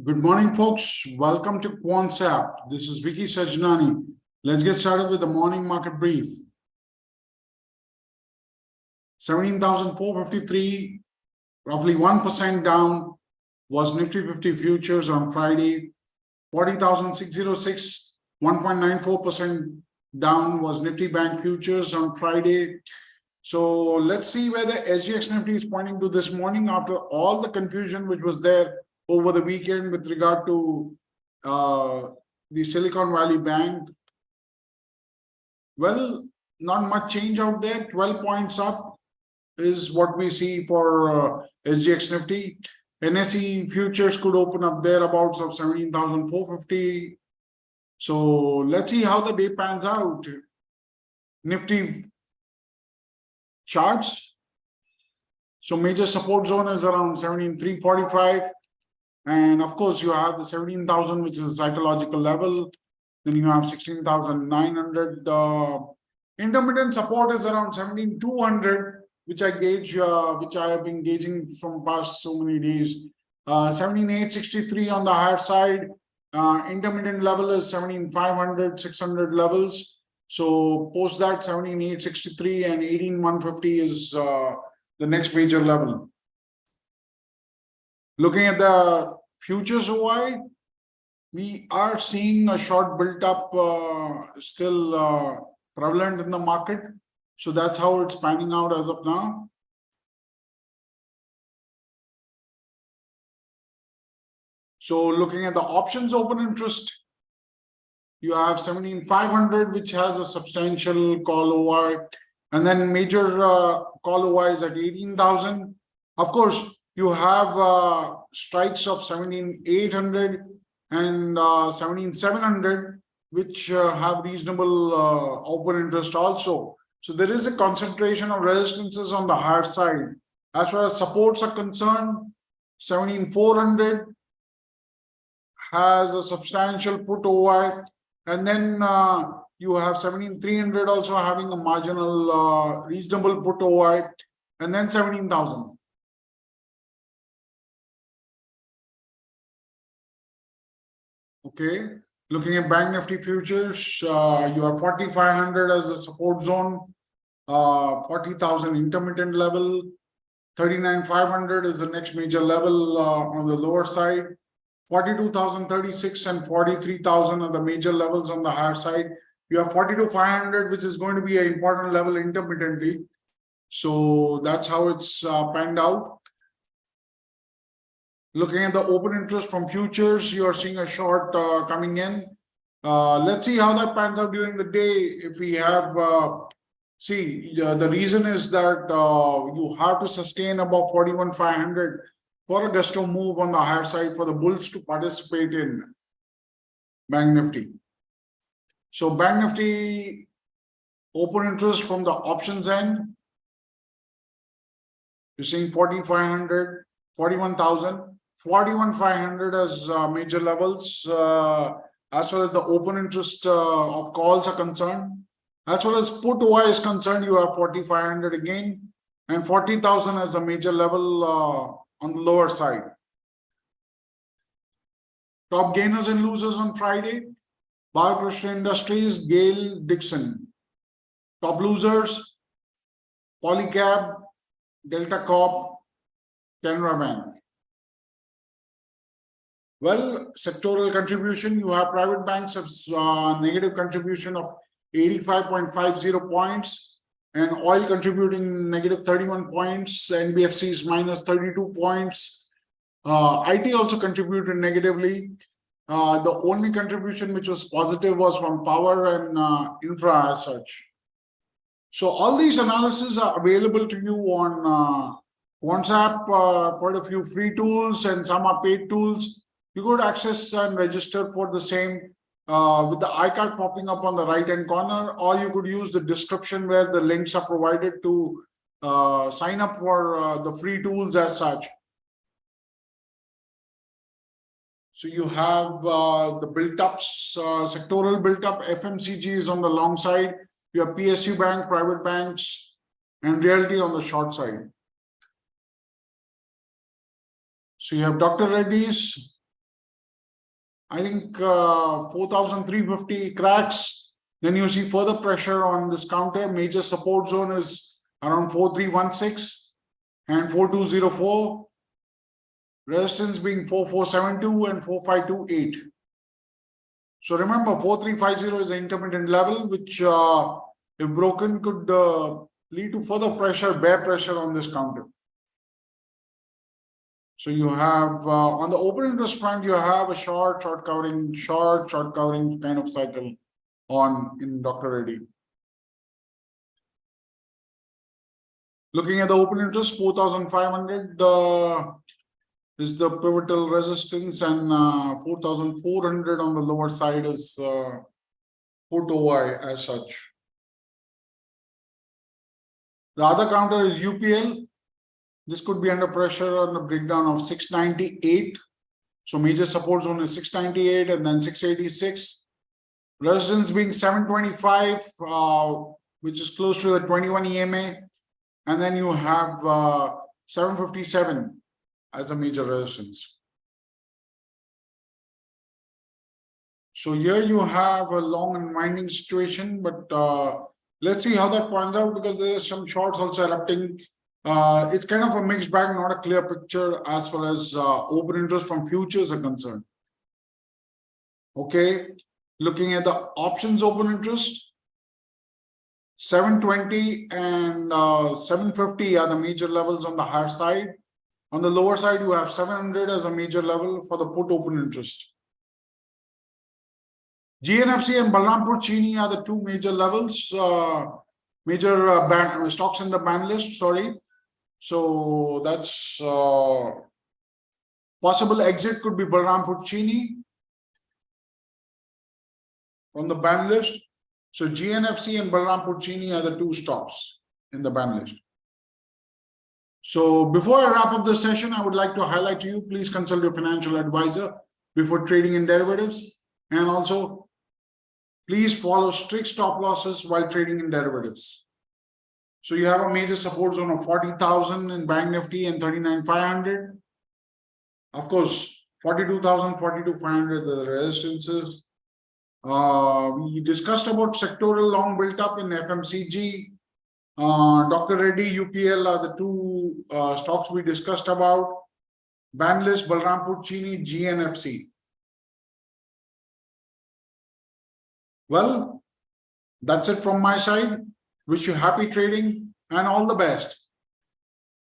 Good morning, folks. Welcome to Quantsapp. This is Vicky Sajnani. Let's get started with the morning market brief. 17,453, roughly 1% down, was Nifty 50 Futures on Friday. 40,606, 1.94% down was Nifty Bank Futures on Friday. So let's see where the SGX Nifty is pointing to this morning after all the confusion which was there over the weekend with regard to the Silicon Valley Bank. Well, not much change out there. 12 points up is what we see for SGX Nifty. NSE futures could open up thereabouts of 17,450. So let's see how the day pans out. Nifty charts. So major support zone is around 17,345. And of course, you have the 17,000, which is a psychological level. Then you have 16,900. Intermittent support is around 17,200, which I gauge, which I have been gauging from past so many days. 17,863 on the higher side. Intermittent level is 17,500, 600 levels. So post that 17,863 and 18,150 is the next major level. Looking at the futures OI, we are seeing a short built up still prevalent in the market. So that's how it's panning out as of now. So looking at the options open interest, you have 17,500, which has a substantial call OI, and then major call OI is at 18,000. Of course, you have strikes of 17,800 and 17,700, which have reasonable open interest also. So there is a concentration of resistances on the higher side. As far as supports are concerned, 17,400 has a substantial put OI, and then you have 17,300 also having a marginal reasonable put OI, and then 17,000. Okay, looking at Bank Nifty Futures, you have 4,500 as a support zone, 40,000 intermittent level, 39,500 is the next major level on the lower side, 42,036 and 43,000 are the major levels on the higher side. You have 42,500, which is going to be an important level intermittently. So that's how it's panned out. Looking at the open interest from futures, you are seeing a short coming in. Let's see how that pans out during the day. If we have, the reason is that you have to sustain about 41,500 for a gusto move on the higher side for the bulls to participate in Bank Nifty. So Bank Nifty open interest from the options end, you're seeing 4,500, 41,000. 41,500 as major levels as far as the open interest of calls are concerned. As far as put OI is concerned, you have 4,500 again, and 40,000 as a major level on the lower side. Top gainers and losers on Friday: Balakrishna Industries, Gale, Dixon. Top losers: Polycab, Delta Corp, Canara Bank. Well, sectoral contribution, you have private banks of negative contribution of 85.50 points, and oil contributing negative 31 points, NBFCs minus 32 points. IT also contributed negatively. The only contribution which was positive was from power and infra as such. So all these analyses are available to you on Quantsapp, quite a few free tools and some are paid tools. You could access and register for the same with the iCard popping up on the right hand corner, or you could use the description where the links are provided to sign up for the free tools as such. So you have the built-ups, sectoral built-up. FMCG is on the long side. You have PSU Bank, private banks, and realty on the short side. So you have Dr. Reddys, I think 4,350 cracks. Then you see further pressure on this counter. Major support zone is around 4,316 and 4,204. Resistance being 4,472 and 4,528. So remember, 4,350 is an intermittent level, which if broken could lead to further pressure, bear pressure on this counter. So you have on the open interest front, you have a short covering kind of cycle on in Dr. Reddy. Looking at the open interest, 4,500 is the pivotal resistance, and 4,400 on the lower side is put OI as such. The other counter is UPL. This could be under pressure on the breakdown of 698. So major support zone is 698 and then 686. Resistance being 725, which is close to the 21 EMA. And then you have 757 as a major resistance. So here you have a long and winding situation, but let's see how that pans out, because there are some shorts also erupting. It's kind of a mixed bag, not a clear picture as far as open interest from futures are concerned. Okay, looking at the options open interest, 720 and 750 are the major levels on the higher side. On the lower side, you have 700 as a major level for the put open interest. GNFC and Balrampur Chini are the two major levels, major stocks in the ban list, sorry. So that's possible exit could be Balrampur Chini on the ban list. So GNFC and Balrampur Chini are the two stocks in the ban list. So before I wrap up the session, I would like to highlight to you, please consult your financial advisor before trading in derivatives. And also, please follow strict stop losses while trading in derivatives. So you have a major support zone of 40,000 in Bank Nifty and 39,500. Of course, 42,000, 42,500 are the resistances. We discussed about sectoral long built up in FMCG. Dr. Reddy, UPL are the two stocks we discussed about. Ban list, Balrampur Chini, GNFC. Well, that's it from my side. Wish you happy trading and all the best.